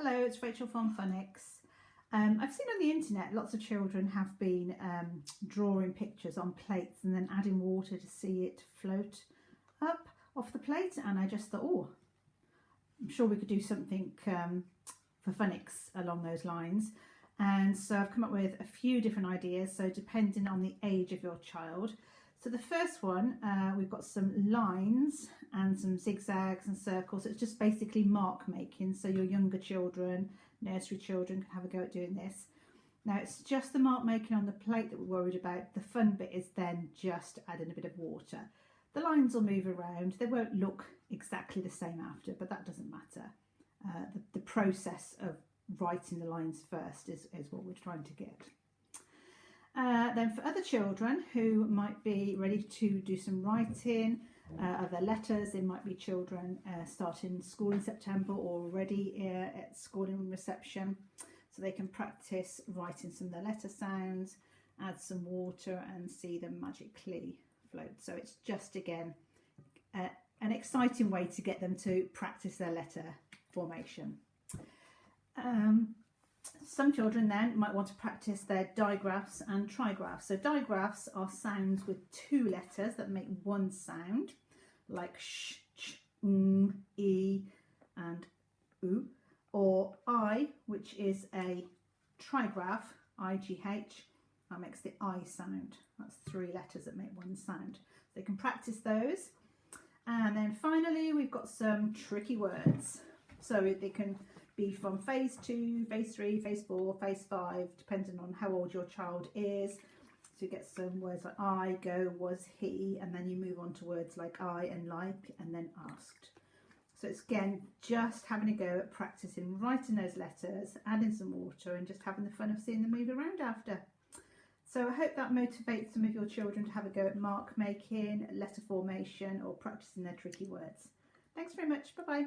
Hello, it's Rachel from Phonics. I've seen on the internet lots of children have been drawing pictures on plates and then adding water to see it float up off the plate, and I just thought, oh, I'm sure we could do something for Phonics along those lines. And so I've come up with a few different ideas, so depending on the age of your child. So the first one, we've got some lines and some zigzags and circles. It's just basically mark making, so your younger children, nursery children, can have a go at doing this. Now it's just the mark making on the plate that we're worried about. The fun bit is then just adding a bit of water. The lines will move around. They won't look exactly the same after, but that doesn't matter. The process of writing the lines first is what we're trying to get. Then for other children who might be ready to do some writing of their letters, it might be children starting school in September or already at school in reception, so they can practice writing some of their letter sounds, add some water and see them magically float. So it's just again an exciting way to get them to practice their letter formation. Some children then might want to practice their digraphs and trigraphs. So digraphs are sounds with two letters that make one sound, like sh, ch, e, and oo, or I, which is a trigraph, IGH, that makes the I sound. That's three letters that make one sound. So they can practice those. And then finally, we've got some tricky words. So they can be from phase 2, phase 3, phase 4, phase 5, depending on how old your child is. So you get some words like I, go, was, he, and then you move on to words like I and like, and then asked. So it's again just having a go at practicing writing those letters, adding some water, and just having the fun of seeing them move around after. So I hope that motivates some of your children to have a go at mark making, letter formation, or practicing their tricky words. Thanks very much. Bye bye.